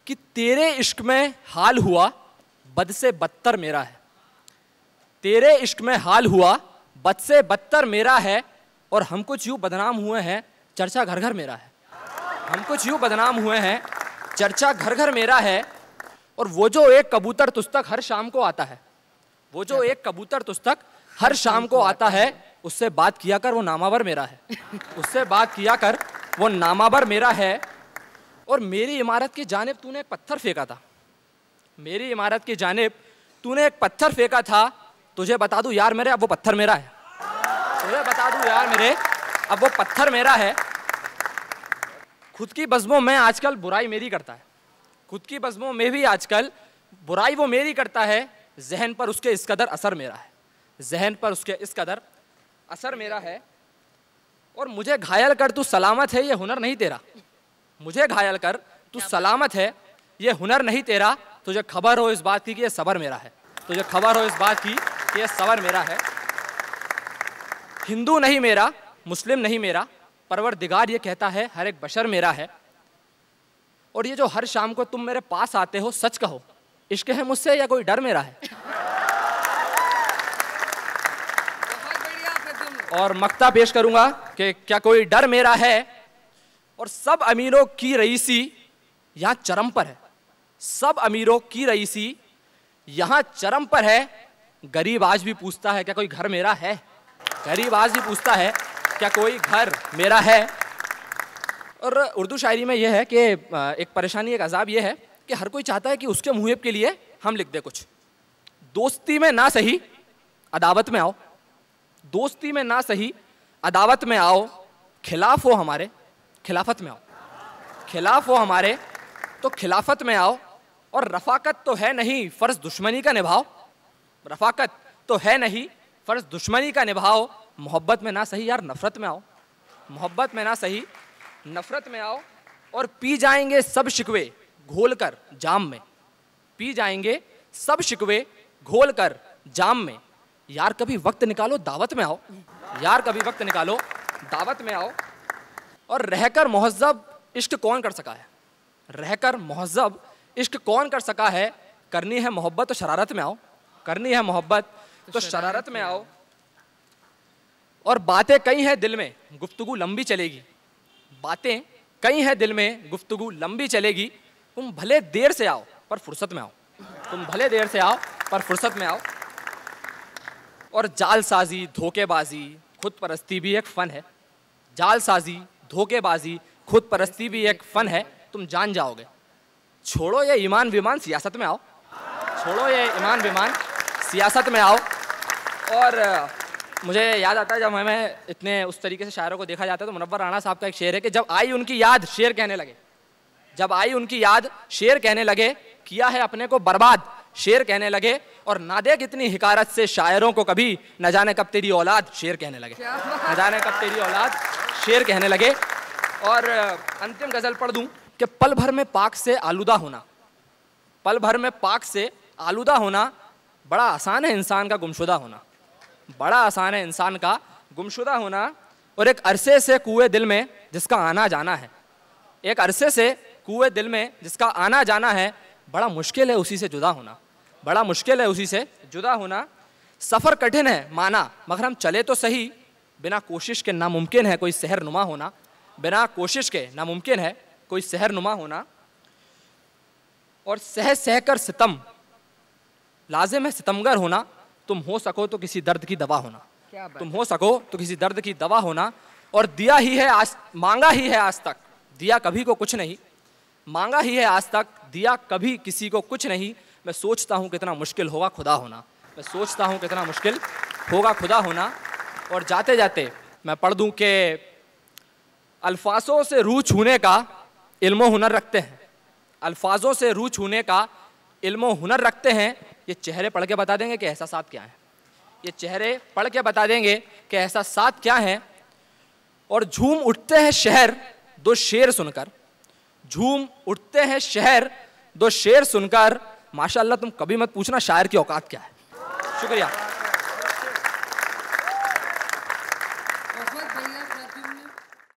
कि तेरे इश्क में हाल हुआ बद से बदतर मेरा है। तेरे इश्क में हाल हुआ बद से बदतर मेरा है, और हम कुछ यूं बदनाम हुए हैं चर्चा घर घर मेरा है। हम कुछ यूं बदनाम हुए हैं चर्चा घर घर मेरा है। और वो जो एक कबूतर तुझ तक हर शाम को आता है, वो जो एक कबूतर तुझ तक हर शाम को आता है, उससे बात किया कर वो नामावर मेरा है। उससे बात किया कर वो नामावर मेरा है। और मेरी इमारत की जानिब तूने एक पत्थर फेंका था, मेरी इमारत की जानिब तूने एक पत्थर फेंका था। तुझे बता दूं यार मेरे, अब वो पत्थर मेरा है। तुझे बता दूं यार मेरे, अब वो पत्थर मेरा है। खुद की बज़्मों में आजकल बुराई मेरी करता है, खुद की बज़्मों में भी आजकल बुराई वो मेरी करता है। जहन पर उसके इस कदर असर मेरा है, जहन पर उसके इस कदर असर मेरा है। और मुझे घायल कर तू सलामत है, ये हुनर नहीं तेरा। मुझे घायल कर तू सलामत है, ये हुनर नहीं तेरा। तुझे खबर हो इस बात की कि ये सबर मेरा है, तुझे खबर हो इस बात की कि ये सबर मेरा है। हिंदू नहीं मेरा, मुस्लिम नहीं मेरा, परवरदिगार ये कहता है हर एक बशर मेरा है। और ये जो हर शाम को तुम मेरे पास आते हो, सच कहो इश्क है मुझसे या कोई डर मेरा है। और मक्ता पेश करूंगा कि क्या कोई डर मेरा है। और सब अमीरों की रईसी यहाँ चरम पर है, सब अमीरों की रईसी यहाँ चरम पर है। गरीब आज भी पूछता है क्या कोई घर मेरा है, गरीब आज भी पूछता है क्या कोई घर मेरा है। और उर्दू शायरी में यह है कि एक परेशानी, एक अजाब यह है कि हर कोई चाहता है कि उसके मुहिब के लिए हम लिख दे कुछ। दोस्ती में ना सही अदावत में आओ, दोस्ती में ना सही अदावत में आओ। खिलाफ हो हमारे खिलाफत में आओ, खिलाफ हो हमारे तो खिलाफत में आओ। और रफाकत तो है नहीं फर्ज दुश्मनी का निभाओ, रफाकत तो है नहीं फर्ज दुश्मनी का निभाओ। मोहब्बत में ना सही यार नफरत में आओ, मोहब्बत में ना सही नफरत में आओ। और पी जाएंगे सब शिकवे घोल कर जाम में, पी जाएंगे सब शिकवे घोल कर जाम में। यार कभी वक्त निकालो दावत में आओ, यार कभी वक्त निकालो दावत में आओ। और रहकर मुहज़्ज़ब इश्क कौन कर सका है, रहकर मुहज़्ज़ब इश्क कौन कर सका है। करनी है मोहब्बत तो शरारत में आओ, करनी है मोहब्बत तो शरारत में आओ। और बातें कई हैं दिल में गुफ्तगू लंबी चलेगी, बातें कई हैं दिल में गुफ्तगू लंबी चलेगी। तुम भले देर से आओ पर फुर्सत में आओ, तुम भले देर से आओ पर फुर्सत में आओ। और जालसाजी धोखेबाजी खुद परस्ती भी एक फ़न है, जालसाजी धोखेबाजी खुद परस्ती भी एक फ़न है। तुम जान जाओगे। छोड़ो ये ईमान विमान सियासत में आओ, छोड़ो ये ईमान विमान सियासत में आओ। और मुझे याद आता है जब हमें इतने उस तरीके से शायरों को देखा जाता है तो मुनव्वर राणा साहब का एक शेर है कि जब आई उनकी याद शेर कहने लगे, जब आई उनकी याद शेर कहने लगे। किया है अपने को बर्बाद शेर कहने लगे। और ना देख इतनी हिकारत से शायरों को कभी, न जाने कब तेरी औलाद शेर कहने लगे, न जाने कब तेरी औलाद शेर कहने लगे। और अंतिम गज़ल पढ़ दूं कि पल भर में पाक से आलूदा होना, पल भर में पाक से आलूदा होना। बड़ा आसान है इंसान का गुमशुदा होना, बड़ा आसान है इंसान का गुमशुदा होना। और एक अरसे से कुएं दिल में जिसका आना जाना है, एक अरसे से कुएं दिल में जिसका आना जाना है। बड़ा मुश्किल है उसी से जुदा होना, बड़ा मुश्किल है उसी से जुदा होना। सफ़र कठिन है माना मगर हम चले तो सही, बिना कोशिश के नामुमकिन है कोई सहर नुमा होना, बिना कोशिश के नामुमकिन है कोई सहर नुमा होना। और सह सह कर सितम लाजिम है सितमगर होना। तुम हो सको तो किसी दर्द की दवा होना, तुम हो सको तो किसी दर्द की दवा होना। और दिया ही है आज, मांगा ही है आज तक, दिया कभी को कुछ नहीं, मांगा ही है आज तक, दिया कभी किसी को कुछ नहीं। मैं सोचता हूँ कितना मुश्किल होगा खुदा होना, मैं सोचता हूँ कितना मुश्किल होगा खुदा होना। और जाते जाते मैं पढ़ दूँ कि अल्फाजों से रूह छूने का इल्म हुनर रखते हैं, अल्फाजों से रूह छूने का इल्म हुनर रखते हैं। ये चेहरे पढ़ के बता देंगे कि एहसासात क्या हैं, ये चेहरे पढ़ के बता देंगे कि एहसासात क्या हैं। और झूम उठते हैं शहर दो शेर सुनकर, झूम उठते हैं शहर दो शेर सुनकर। माशाअल्लाह तुम कभी मत पूछना शायर की औकात क्या है। शुक्रिया।